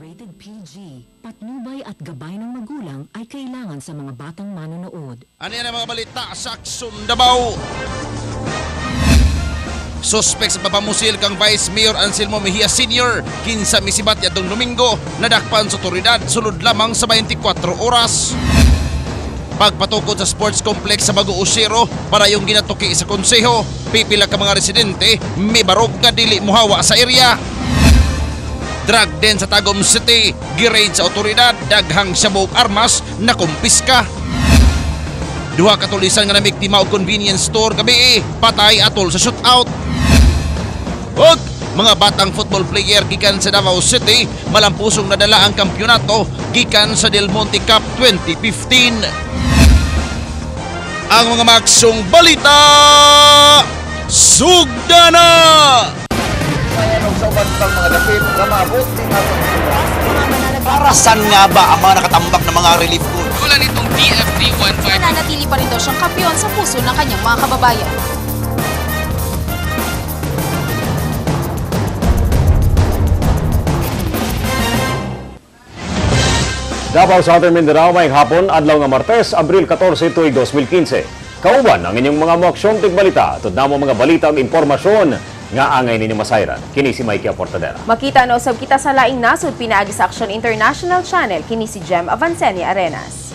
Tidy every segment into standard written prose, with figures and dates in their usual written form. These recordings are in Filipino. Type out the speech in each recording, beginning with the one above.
Rated PG. Patnubay at gabay ng magulang ay kailangan sa mga batang manonood. Ano yan ang mga balita sa Davao? Suspek sa papamusil kang Vice Mayor Anselmo Mejia Sr. Kinsa misibat yatong Domingo, nadakpan sa otoridad sulod lamang sa 24 oras. Pagpatukod sa sports complex sa Bago Usero para yung ginatuki sa konseho, pipila ka mga residente may barog nga dili muhawa sa area. Drug den sa Tagum City, giraid sa otoridad, daghang sabog armas na kumpiska. Duha katulisan nga namiktima og convenience store gabi, patay atol sa shootout. Og mga batang football player gikan sa Davao City, malampusong nadala ang kampyonato gikan sa Del Monte Cup 2015. Ang mga maksong balita, sugdana! Sa uban pang mga dapit na maabot din natin. Para saan nga ba ang mga nakatambak na mga relief goods? Wala nitong DFD-15. Nananatili pa rin daw siyang kampiyon sa puso ng kanyang mga kababayan. Davao Southern Mindanao may hapon, adlaw nga Martes, Abril 14, tuig 2015. Kauban ang inyong mga muaksyong tigbalita, tod namo mga balita ug impormasyon nga angay ninyo masayran. Kini si Mikey Portadera. Makita na usab kita sa laing nasod pinaagi sa Action International Channel, kini si Jem Avanceni Arenas.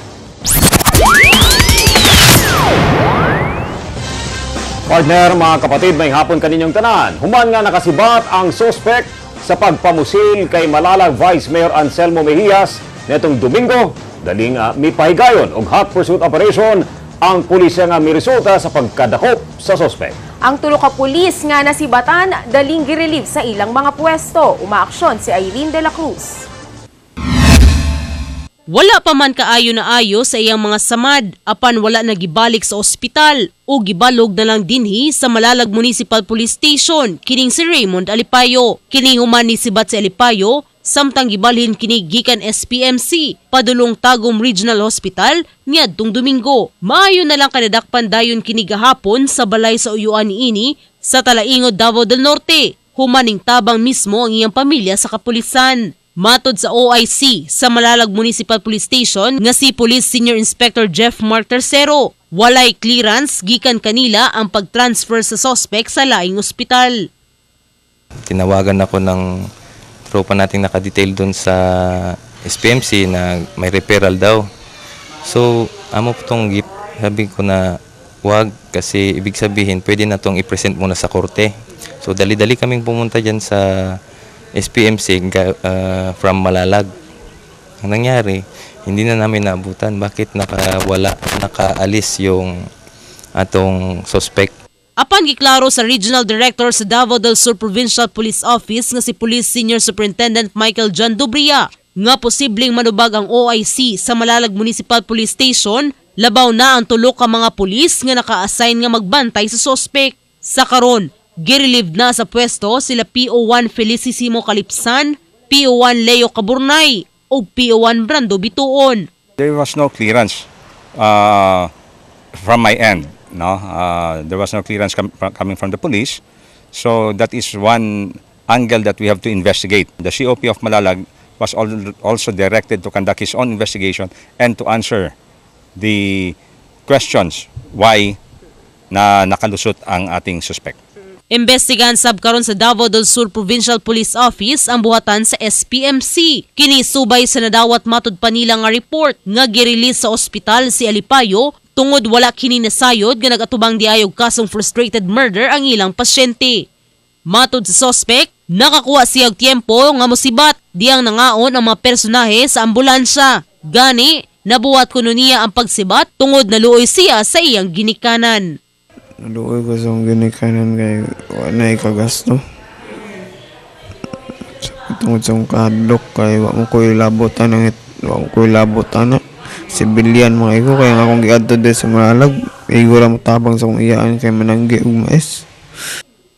Partner, mga kapatid, may hapon kaninyong tanan. Human nga nakasibat ang suspect sa pagpamusil kay Malalag Vice Mayor Anselmo Mejias netong Domingo. Daling mipahigayon og hot pursuit operation ang pulisya nga miresulta sa pagkadakop sa suspect. Ang tulo ka pulis nga nasibatan daling girelieve sa ilang mga pwesto. Umaaksyon si Irene de la Cruz. Wala pa man kaayo na ayo sa iyang mga samad apan wala na gibalik sa ospital o gibalog na lang dinhi sa Malalag Municipal Police Station kining si Raymond Alipayo. Kini human ni sibat si Alipayo samtang gibalhin kini gikan SPMC padulong Tagum Regional Hospital niadtong Domingo. Maayo na lang kanadakpan dayon kini gahapon sa balay sa uyuan niini sa Talaingod, Davao del Norte. Humaning tabang mismo ang iyang pamilya sa kapulisan. Matod sa OIC sa Malalag Municipal Police Station nga si Police Senior Inspector Jeff Mark Tercero, walay clearance gikan kanila ang pagtransfer sa suspect sa laing ospital. Tinawagan ako ng tropa nating nakadetail doon sa SPMC na may referral daw. So, amo po itong gift. Sabi ko na wag kasi ibig sabihin pwede na itong i-present muna sa korte. So, dali-dali kaming pumunta dyan sa SPMC from Malalag. Ang nangyari, hindi na namin naabutan. Bakit nakaalis yung atong suspect? Apan giklaro sa Regional Director sa Davao del Sur Provincial Police Office nga si Police Senior Superintendent Michael John Dubria nga posibleng manubag ang OIC sa Malalag Municipal Police Station, labaw na ang tulo ka mga pulis nga naka-assign nga magbantay sa suspect. Sa karon, girelieve na sa pwesto sila PO1 Felicissimo Calipsan, PO1 Leo Caburnay o PO1 Brando Bituon. There was no clearance from my end. No, there was no clearance coming from the police. So that is one angle that we have to investigate. The COP of Malalag was also directed to conduct his own investigation and to answer the questions why na nakalusot ang ating suspect. Imbestigahan sab karon sa Davao del Sur Provincial Police Office ang buhatan sa SPMC. Kini subay sa nadawat matud pa nila nga report nga girelease sa ospital si Alipayo tungod wala kini nasayod nga nagatubang diayog kasong frustrated murder ang ilang pasyente. Matod sa suspect, nakakuha siya og tiempo nga mosibat diyang nangaon ang mga personahe sa ambulansya. Gani, nabuhat kuno niya ang pagsibat tungod naluoy siya sa iyang ginikanan. Naluoy ko sa ginikanan kay wala ikagasto. Tungod sa kadlok kay wa mo koy labotan sibilyan mga igo kaya nga akong giadto de sa Malalag igo ra mo tabang sa akong iyaan kay mananggi ug mais.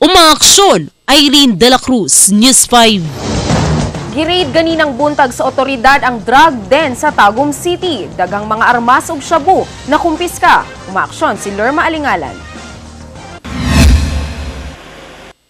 Umaaksyon, Irene de la Cruz, News 5. Giraid ganinang buntag sa otoridad ang drug den sa Tagum City. Dagang mga armas ug shabu na kumpiska. Umaaksyon si Lerma Alingalan.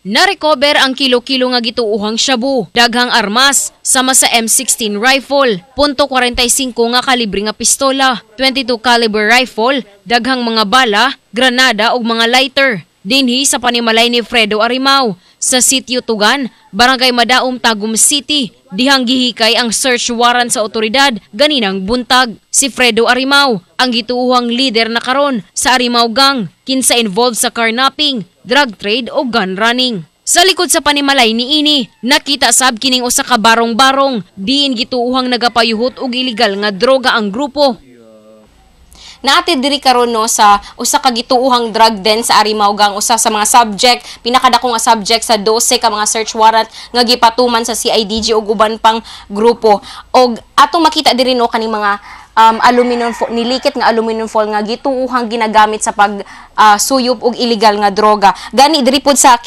Narecover ang kilo-kilo nga gituuhang shabu, daghang armas, sama sa M16 rifle, .45 nga kalibre nga pistola, 22 caliber rifle, daghang mga bala, granada ug mga lighter. Dinhi sa panimalay ni Fredo Arimao sa Sitio Tugan, Barangay Madaum, Tagum City, dihang gihikay ang search warrant sa otoridad ganinang buntag. Si Fredo Arimao ang gituuhang leader na karon sa Arimao Gang, kinsa involved sa carnapping, drug trade o gun running. Sa likod sa panimalay ni ini, nakita sab kining usa ka barong-barong, diin gituuhang nagapayuhot og illegal nga droga ang grupo. Naatid diri karon no sa usa ka gituuhang drug den sa Arimao Gang, usa sa mga subject, pinakadako nga subject sa 12 ka mga search warrant nga gipatuman sa CIDG ug uban pang grupo. Og atong makita diri no kaning mga aluminum foil, nilikit nga aluminum foil nga gituuhang ginagamit sa pag suyop og illegal nga droga. Gani diri pod sa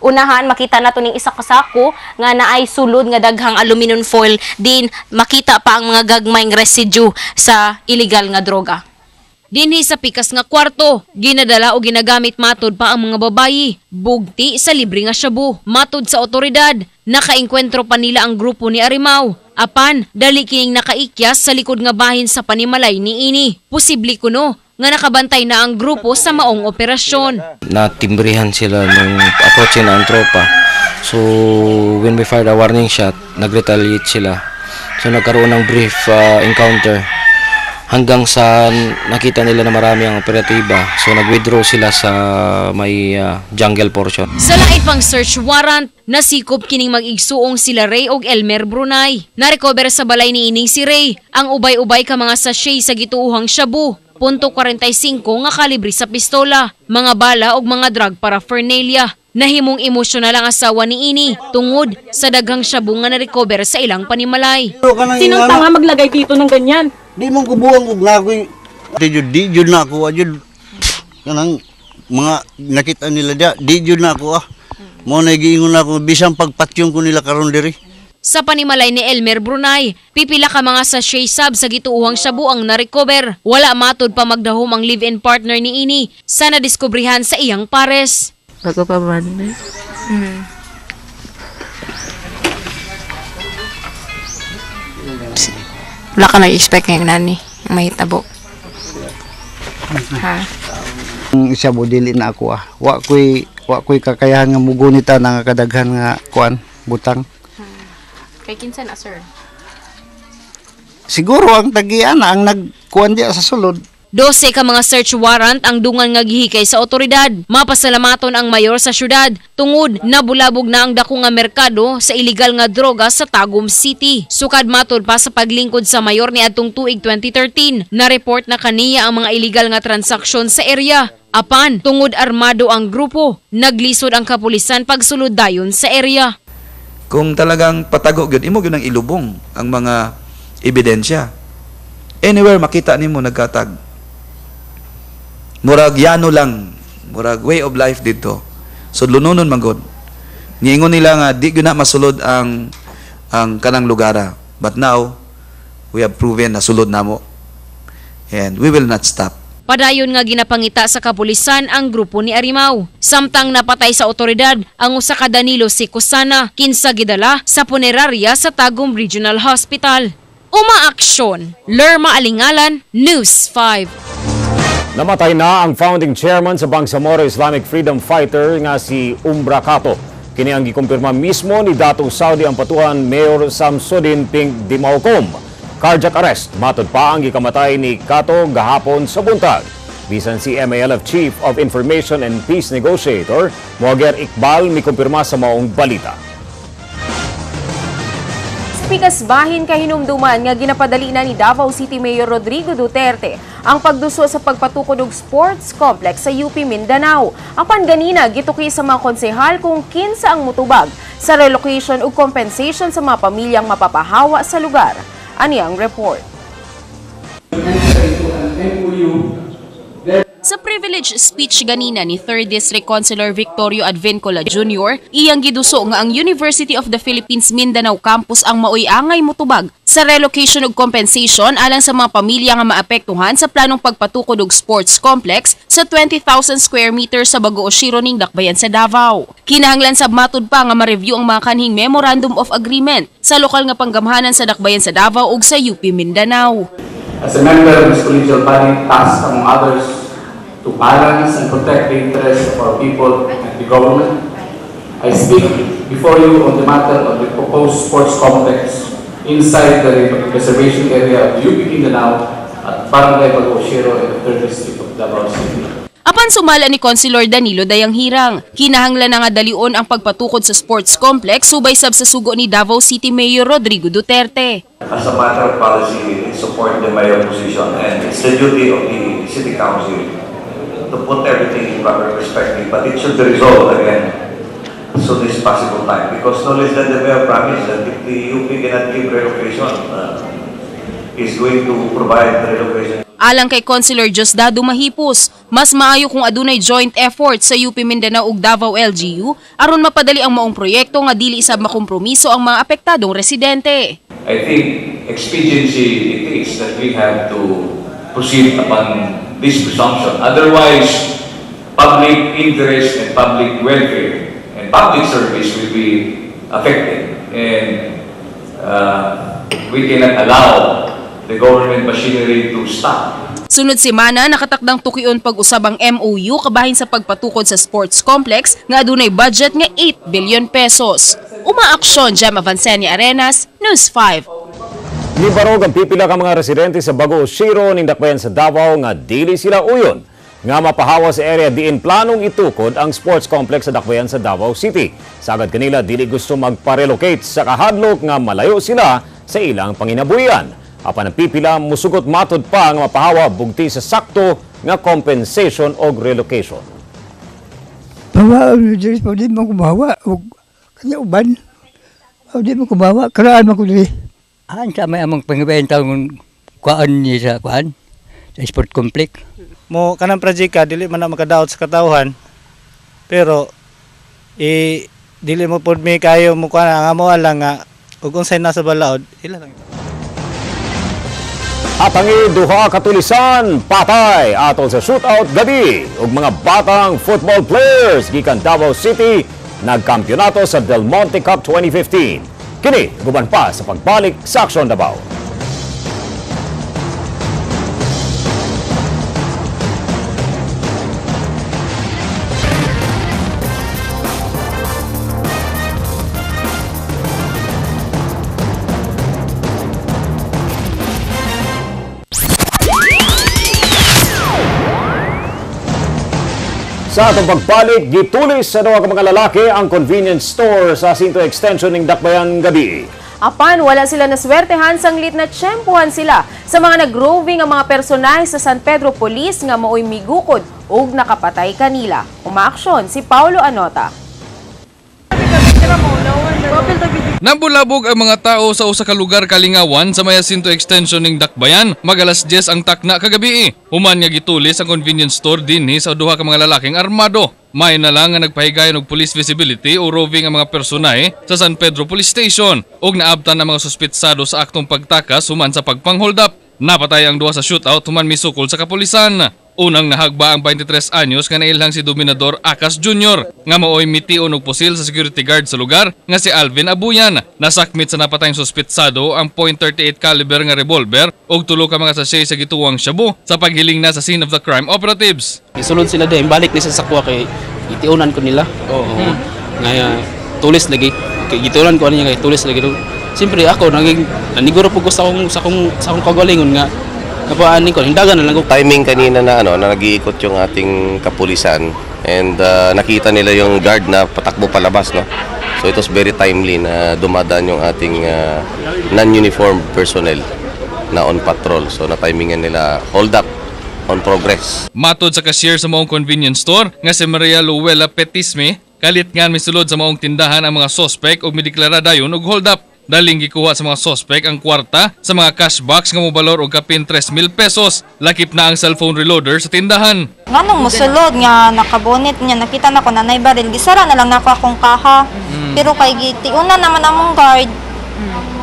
unahan makita nato ning isa ka sako nga naay sulod nga daghang aluminum foil, din makita pa ang mga gagmayng residue sa illegal nga droga. Dinhi sa pikas nga kwarto, ginadala o ginagamit matod pa ang mga babayi, bugti sa libre nga shabu. Matod sa otoridad, nakaengkwentro pa nila ang grupo ni Arimao. Apan, dali kining nakaikyas sa likod nga bahin sa panimalay ni ini. Posible kuno nga nakabantay na ang grupo sa maong operasyon. Natimbrihan sila nung approach na ang tropa. So, when we fired a warning shot, nag-retaliate sila. So, nagkaroon ng brief encounter. Hanggang sa nakita nila na marami ang operatiba. So nag-withdraw sila sa may jungle portion. Sa lain pang search warrant, nasikop kining mag-igsuong sila Ray og Elmer Brunei. Narecover sa balay ni ining si Ray ang ubay-ubay ka mga sachet sa gituuhang shabu, .45 nga kalibre sa pistola, mga bala og mga drug paraphernalia. Nahimong emosyonal ang asawa ni ini tungod sa daghang shabu nga narecover sa ilang panimalay. Sinong tanga maglagay dito ng ganyan? Di mong kubuang kung ngakoy. Di jud na ako. Kanang mga nakita nila dia. Di jud na ako. Mo na giingon ako. Bisang pagpatyong ko nila karon diri. Sa panimalay ni Elmer Brunei, pipila ka mga sachet sab sa gituuhang shabu ang narecover. Wala matod pa magdahom ang live-in partner ni ini sa nadiskubrihan sa iyang pares. Bago pa man. Wala ka nag-expect ngayong nani, may tabo. Ha? Isa mo dili na ako Wa ko'y kakayahan nga mugunita nga kadaghan nga kuan, butang. Kay kinsa na, sir? Siguro ang tagian ang nagkuan diya sa sulod. 12 ka mga search warrant ang dungan nga gihikay sa otoridad. Mapasalamaton ang mayor sa syudad tungod nabulabog na ang dako nga merkado sa illegal nga droga sa Tagum City. Sukad matod pa sa paglingkod sa mayor ni adtong tuig 2013, na-report na kaniya ang mga illegal nga transaksyon sa area. Apan, tungod armado ang grupo, naglisod ang kapulisan pagsulod dayon sa area. Kung talagang patago gyud imo gyud ang ilubong ang mga ebidensya. Anywhere makita nimo nagkatag. Murag yano lang, murag way of life dito. So lununon man gud. Niingon nila nga di gyud na masulod ang kanang lugara. But now we have proven na sulod namo. And we will not stop. Padayon nga ginapangita sa kapulisan ang grupo ni Arimao. Samtang napatay sa otoridad ang usa ka Danilo Sicosana, kinsa gidala sa punerarya sa Tagum Regional Hospital. Umaaksyon, Lerma Alingalan, News 5. Namatay na ang founding chairman sa Bangsamoro Islamic Freedom Fighter nga si Umbra Cato. Kini ang gikumpirma mismo ni Dato Saudi Ampatuan Mayor Samsudin Ping Dimaucom. Cardiac arrest matod pa ang gikamatay ni Cato gahapon sa buntag. Bisan si MALF Chief of Information and Peace Negotiator Moager Iqbal mikumpirma sa maong balita. Pikas bahin kahinumduman nga ginapadali na ni Davao City Mayor Rodrigo Duterte ang pagduso sa pagpatukod og sports complex sa UP Mindanao. Apan ganina gituki sa mga konsehal kung kinsa ang mutubag sa relocation ug compensation sa mga pamilyang mapapahawa sa lugar. Ani ang report. Sa privilege speech ganina ni 3rd District Councilor Victorio Advincola Jr., iyang giduso nga ang University of the Philippines Mindanao Campus ang maoy angay motubag sa relocation ug compensation alang sa mga pamilya nga maapektuhan sa planong pagpatukod og sports complex sa 20,000 square meters sa Bago Oshiro ning Dakbayan sa Davao. Kinahanglan sab matud pa nga ma-review ang mga kanhing Memorandum of Agreement sa lokal nga panggamhanan sa Dakbayan sa Davao ug sa UP Mindanao. As a member of this collegial body, tasked among others to balance and protect the interests of our people and the government, I speak before you on the matter of the proposed sports complex inside the reservation area of UP Mindanao at Barangay Bago Oshiro in the 3rd District of Davao City. Apan sumala ni Councilor Danilo Dayang Hirang, kinahanglan na nga dalion ang pagpatukod sa sports complex subay sab sa sugo ni Davao City Mayor Rodrigo Duterte. As a matter of policy, support the mayor position, and it's the duty of the City Council to put everything in proper perspective, but it should be resolved again so this possible time, because no less than the mayor promised that if the UP cannot give relocation, is going to provide relocation. Alang kay Councilor Diosdado Mahipos, mas maayo kung adunay joint effort sa UP Mindanao ug Davao LGU aron mapadali ang maong proyekto nga dili isab makompromiso ang mga apektadong residente. I think expediency it is that we have to proceed upon this presumption. Otherwise, public interest and public welfare and public service will be affected, and we cannot allow the government machinery to stop. Sunod semana, nakatakdang tukion pag-usab ang MOU kabahin sa pagpatukod sa sports complex nga adunay budget nga 8 billion pesos. Umaaksyon, Jem Avancenia Arenas, News 5. Nibarog ang pipila ka mga residente sa Bago Oshiro ning Dakbayan sa Davao nga dili sila uyon nga mapahawa sa area diin planong itukod ang sports complex sa Dakbayan sa Davao City. Sagad kanila dili gusto magpa-relocate sa kahadlok nga malayo sila sa ilang panginabuhian. Apan ang pipila musugot matud pa nga mapahawa bugti sa sakto nga compensation o relocation. Bawa, di mo kumawa. Kanya uban. Di mo kumawa. Karaan mo ko dili. Sa may among pangibenta ng kuan niya sa kuan. Sa sport complex. Mo kanang project ka, dili man na makadaot sa katawhan. Pero, dili mo po may kayo mo kuan nga mo lang nga. Kung unsay nasa balaod, ilan lang ito. At ang duha katulisan, patay atol sa shootout gabi ug mga batang football players gikan Davao City nagkampyonato sa Del Monte Cup 2015. Kini guban pa sa pagbalik sa Aksyon Davao. Sa atong pagbalik, gitulis sa duha ka mga lalaki ang convenience store sa Sinto Extension ng Dakbayan gabi. Apan wala sila naswertehan sanglit na tsempuhan sila sa mga nag-roving ang mga personahe sa San Pedro Police nga maoy migukod ug nakapatay kanila. Umaaksyon si Paulo Anota. Nambulabog ang mga tao sa usa ka lugar kalingawan sa may Jacinto Extension ning Dakbayan. Magalas 10 ang takna kagabi. Human nga gitulis ang convenience store dinhi sa duha ka mga lalaking armado. May na lang nga nagpahigayon og police visibility o roving ang mga personahe sa San Pedro Police Station ug naabtan ang mga suspetsado sa aktong pagtakas human sa pagpang-hold up. Napatay ang duha sa shootout human misukol sa kapulisan. Unang nahagba ang 23 anyos nga nailhang si Dominador Acas Jr. nga maoy mitiun og pusil sa security guard sa lugar nga si Alvin Abuyan. Nasakmit sa napatayng suspetsado ang .38 caliber nga revolver og tulo ka mga sachet sa gituwang shabu sa paghiling na sa scene of the crime operatives. Isulod sila din, balik ni sa sakwa kay itiunan ko nila. Nga tulis lagi. Kay gituunan ko niya kay tulis lagi. Siyempre ako naniguro po ko sa akong kagalingon nga napaanin ko, hindagan na lang ko. Timing kanina na na nag-iikot yung ating kapulisan and nakita nila yung guard na patakbo palabas, no? So it was very timely na dumadaan yung ating non-uniformed personnel na on patrol. So na-timingan nila hold up on progress. Matod sa cashier sa maong convenience store nga si Maria Luella Petisme, kalit nga misulod sa maong tindahan ang mga suspect ug mideklara dayon og hold up. Daling gikuha sa mga sospek ang kwarta sa mga cash box nga mobalor og kapin 3,000 pesos. Lakip na ang cellphone reloader sa tindahan. Nganong musulod nga nakabonit niya, nakita na ko na nay baril, gisara na lang nako akong kaha. Pero kay gitiuna naman among guard.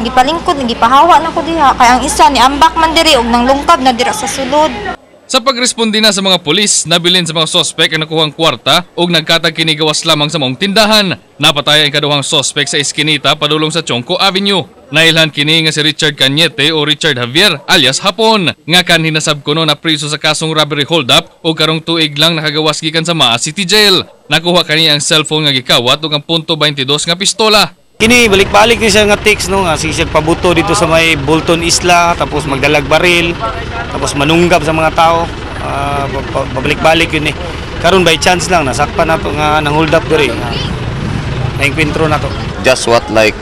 Gipalingkod, gipahawa na ko diha. Kay ang isa ni ambak man diri og nang lungkab na dira sa sulod. Sa pagresponde na sa mga pulis, nabilin sa mga sospek ang nakuhang kwarta ug nagkatag kini gawas lamang sa maong tindahan. Napatay ang kaduhang sospek sa iskinita padulong sa Chongco Avenue. Nailhan kini nga si Richard Cañete o Richard Javier alias Hapon nga kan hinasab kuno na priso sa kasong robbery hold-up ug karong tuig lang nakagawas gikan sa Maa City Jail. Nakuha kani ang cellphone nga gikawat ug ang .22 nga pistola. Kini balik-balik ni siya nga text no nga siya pabuto dito sa may Bolton Isla tapos magdalag baril tapos manunggab sa mga tao pabalik-balik yun eh. Karon by chance lang nasakpan nato nga nang hold up diri. Naingkwentro na to. Just what like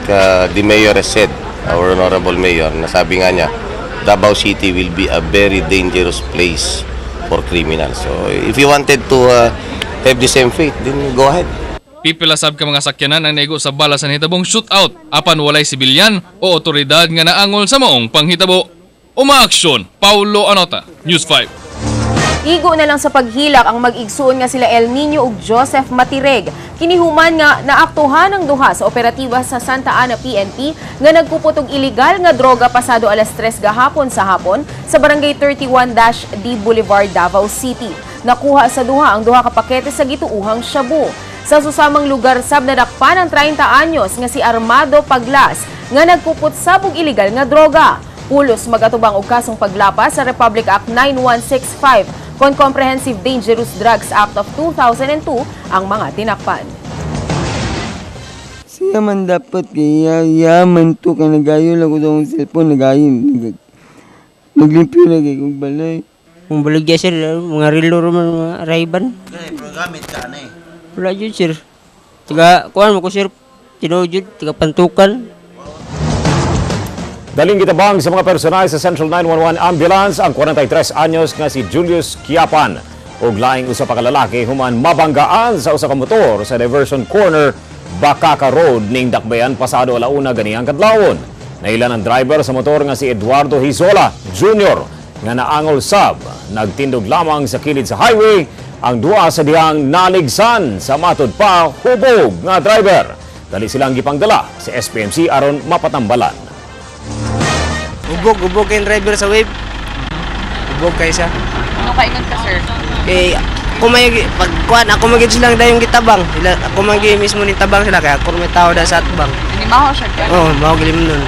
the mayor has said, our honorable mayor, nasabi nga niya, Davao City will be a very dangerous place for criminals. So if you wanted to have the same fate, then go ahead. Pipilasab ka mga sakyanan ang naigo sa bala sa nahitabong shootout apan walay sibilyan o otoridad nga naangol sa maong panghitabo. Umaaksyon, Paulo Anota, News 5. Igo na lang sa paghilak ang mag-igsuon nga sila El Nino ug Joseph Matireg. Kinihuman nga naaktuhan ang duha sa operatiba sa Santa Ana PNP nga nagpuput og iligal nga droga pasado alas 3 gahapon sa hapon sa Barangay 31-D Boulevard, Davao City. Nakuha sa duha ang duha ka pakete sa gituuhang shabu. Sa susamang lugar sab nadakpan ang 30 anyos nga si Armando Paglas nga nagpuput sabog iligal nga droga. Pulos magatubang og kasong paglapas sa Republic Act 9165 kon Comprehensive Dangerous Drugs Act of 2002 ang mga tinakpan. Siya man dapat kaya yaman to ka nagayo lang ko daw ang cellphone nagayon. Naglimpyo lagi kong balay. Kung baligya sir, mga relo man mga Ray-Ban. Gamit ka na eh. Wala yun sir. Tiga, kuhan mo ko sir, tinujud, tiga pantukan. Daling gitabang sa mga personal sa Central 911 Ambulance ang 43 anyos nga si Julius Quiapan. Og laing usa pa ka lalaki human mabanggaan sa usa ka motor sa diversion corner Bacaca Road ning Dakbayan pasado alauna ganihang kadlawon. Nailan ang driver sa motor nga si Eduardo Hizola Jr. nga naangol sab. Nagtindog lamang sa kilid sa highway ang duwa sa dihang naligsan sa matod pa hubog nga driver. Dali silang gipangdala sa SPMC aron mapatambalan. Ubog kayong driver sa wave. Ubog kayo siya. Ano kaingon ka sir? Eh, ako magiging silang dayong gitabang. Ako magiging mismo ni tabang sila kaya ako may tao da sa atbang. Hindi maho siya ka? Oo, maho gilim nun.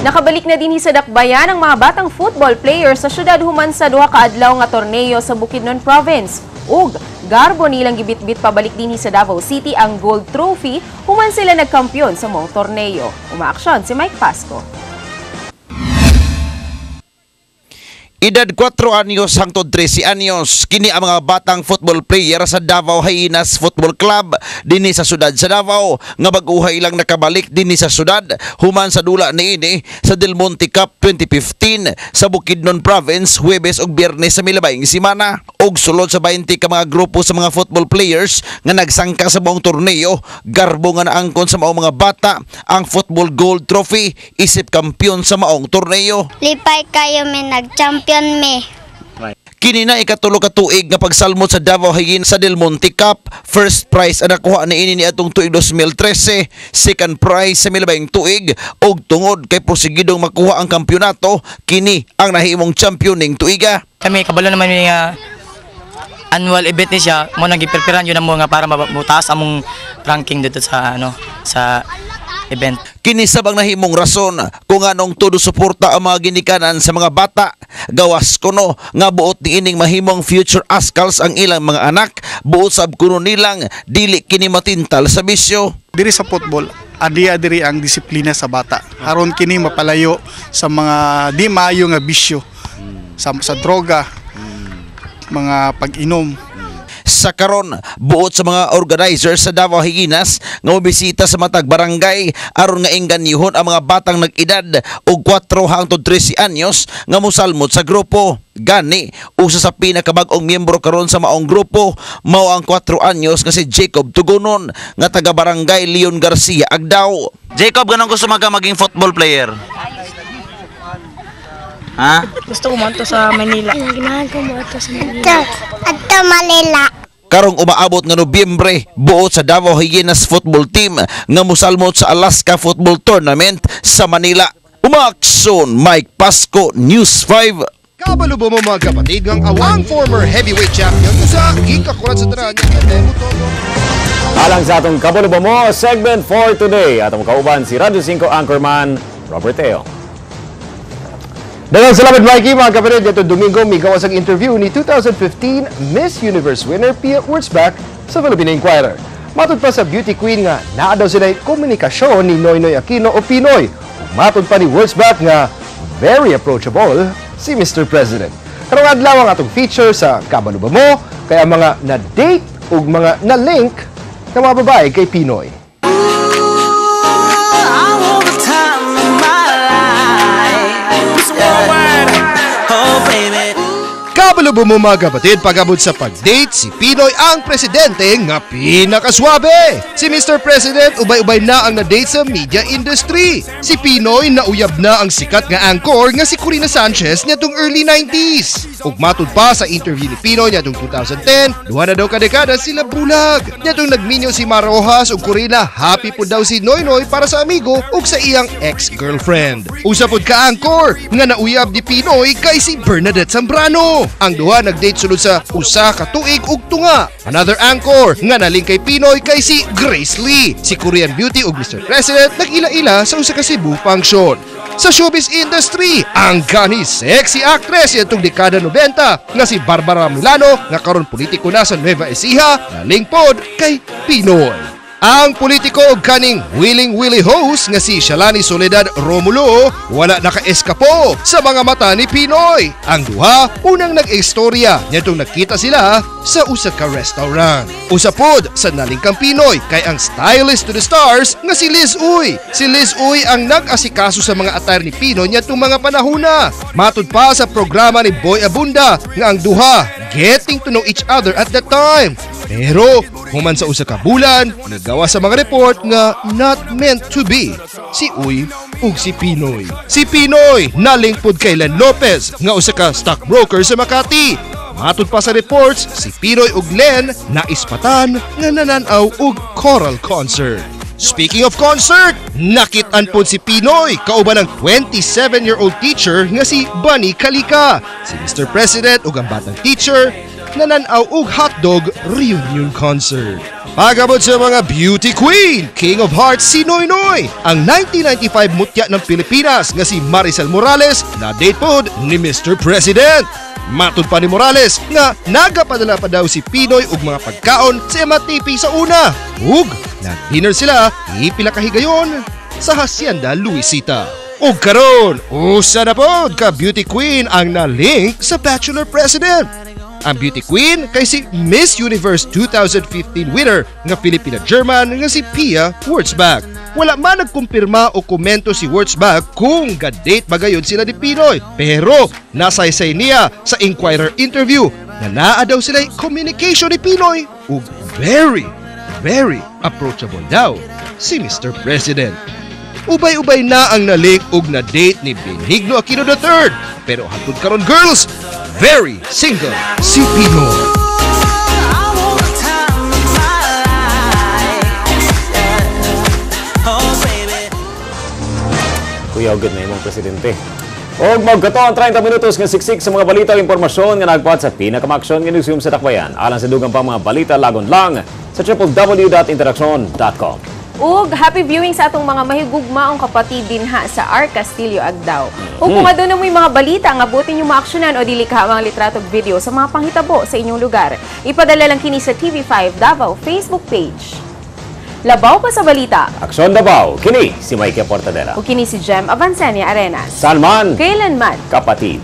Nakabalik na dinhi sa Dakbayan ang mga batang football players sa syudad human sa duha ka adlaw nga torneo sa Bukidnon Province. Ug garbo nilang gibitbit pabalik dinhi sa Davao City ang gold trophy human sila nagkampiyon sa mong torneo. Umaaksyon si Mike Pasco. Edad 4 anyos hangtod 13 anyos, kini ang mga batang football player sa Davao Hyenas Football Club dinhi sa syudad sa Davao nga bag-uhay lang nakabalik dinhi sa syudad human sa dula niini sa Del Monte Cup 2015 sa Bukidnon Province Huwebes ug Biyernes sa milabayng semana. Og sulod sa 20 ka mga grupo sa mga football players nga nagsangka sa buong torneo, garbo nga naangkon sa maong mga bata ang football gold trophy isip kampiyon sa maong torneo. Lipay kayo may nag-champion me. Kini na ikatulo ka tuig nga pagsalmot sa Davao Hyenas sa Del Monte Cup. First prize ang nakuha niini ni atong tuig 2013, second prize sa milabayng tuig og tungod kay prosigidong makuha ang kampyonato, kini ang nahimong champion ning tuiga. Kami kabalo naman ni annual event ni siya mo nagipreparan yun mo nga para mabutaas among ranking dito sa sa event. Kini sabang nahimong rason kung anong todo suporta ang mga ginikanan sa mga bata. Gawas kuno nga buot niining mahimong future askals ang ilang mga anak, buot sab kuno nilang dili kini matintal sa bisyo. Diri sa football, diri ang disiplina sa bata. Aron kini mapalayo sa mga di maayo nga bisyo, sa droga, mga pag-inom. Usa karon buot sa mga organizers sa Davao Higinas nga mobisita sa matag barangay aron nga inganyuhon ang mga batang nag-edad og 4 hangtod 13 anyos nga mosalmot sa grupo. Gani, usa sa pinakabag-ong miyembro karon sa maong grupo mao ang 4 anyos nga si Jacob Tugunon nga taga barangay Leon Garcia, Agdao. Jacob, ganun gusto maging football player? Ha? Gusto ko manto sa Manila. Ginahan ko mo ito sa Manila. At Manila. Karong umaabot nga Nobyembre, buot sa Davao Higinas football team nga mosalmot sa Alaska Football Tournament sa Manila. Umaksyon, Mike Pasco, News 5. Kabalubo mo mga kapatid ng awang former heavyweight champion sa gikakurat sa tanan. Alang sa atong kabalubo mo, segment for today. Atong kauban si Radio 5 anchorman Robert Teo. Daghang salamat Mikey mga kapatid. Ito Domingo may gawas ang interview ni 2015 Miss Universe winner Pia Wurtzbach sa Filipino Inquirer. Matod pa sa beauty queen nga naa daw sila komunikasyon ni Noynoy Aquino o Pinoy. Matod pa ni Wurtzbach nga very approachable si Mr. President. Karong adlaw ang atong feature sa Kabaluba Mo kaya mga na-date ug mga na-link ng mga babae kay Pinoy. Kabalubo mo mga kapatid, pag-abot sa pag-date, si Pinoy ang presidente nga pinakaswabe. Si Mr. President ubay-ubay na ang na-date sa media industry. Si Pinoy nauyab na ang sikat nga anchor nga si Corina Sanchez nitong early 90s. Ug matud pa sa interview ni Pinoy nitong 2010, duha na daw kadekada sila bulag. Nitong nagminyo si Mara Rojas ug Corina, happy po daw si Noynoy para sa amigo ug sa iyang ex-girlfriend. Usa pod ka anchor nga nauyab ni Pinoy kay si Bernadette Zambrano. Ang duha nag-date sulod sa usa ka tuig ug tunga. Another anchor nga naling kay Pinoy kay si Grace Lee. Si Korean Beauty ug Mr. President nag-ila-ila sa usa ka Cebu function. Sa showbiz industry, ang gani sexy actress itong dekada 90 nga si Barbara Milano nga karon politiko na sa Nueva Ecija naling pod kay Pinoy. Ang politiko og kaning Willing Willie host nga si Shalani Soledad Romulo wala naka-eskapo sa mga mata ni Pinoy. Ang duha unang nag-istorya nitong nakita sila sa usa ka restaurant. Usa pod sa nalingkang Pinoy kay ang stylist to the stars nga si Liz Uy. Si Liz Uy ang nag-asikaso sa mga attire ni Pinoy nitong mga panahona. Matud pa sa programa ni Boy Abunda nga ang duha getting to know each other at that time. Pero human sa usa ka bulan, nagawa sa mga report nga not meant to be si Uy ug si Pinoy. Si Pinoy nalingpod kay Len Lopez nga usa ka stockbroker sa Makati. Matud pa sa reports, si Pinoy ug Len naispatan nga nananaw og choral concert. Speaking of concert, nakit-an pod si Pinoy kauban ng 27-year-old teacher nga si Bunny Kalika. Si Mr. President ug ang batang teacher nananaw og hotdog reunion concert. Pagabot sa mga beauty queen, King of Hearts si Noynoy. Ang 1995 mutya ng Pilipinas nga si Maricel Morales na date pod ni Mr. President. Matud pa ni Morales nga nagapadala pa daw si Pinoy og mga pagkaon sa MTP sa una. Ug nag-dinner sila ipila ka higayon sa Hacienda Luisita. Ug karon, usa na pod ka beauty queen ang na-link sa Bachelor President. Ang beauty queen kay si Miss Universe 2015 winner nga Filipina-German nga si Pia Wurtzbach. Wala man nagkumpirma o komento si Wurtzbach kung ga-date ba gayon sila ni Pinoy. Pero nasaysay niya sa Inquirer interview na naa daw sila communication ni Pinoy ug very approachable daw si Mr. President. Ubay-ubay na ang nalink ug na-date ni Benigno Aquino III. Pero hangtod karon girls, very single si Pinoy. Kuya, good na imong presidente. Og magkato ang 30 minutos nga siksik sa mga balita o impormasyon nga nagbuhat sa pinakamaksyon nga newsroom sa Dakbayan. Alang sa dugang pa mga balita lagon lang sa www.interaction.com. Ug happy viewing sa atong mga mahigugmaong kapatid dinha sa R. Castillo, Agdao. Ug kung aduna mo'y mga balita nga butin yung maaksyonan o dili ka mga litrato ug video sa mga panghitabo sa inyong lugar, ipadala lang kini sa TV5 Davao Facebook page. Labaw pa sa balita. Aksyon Davao, kini si Mike Portadera. Ug kini si Jem Avancenia Arenas. Saan man, kailan man, kapatid.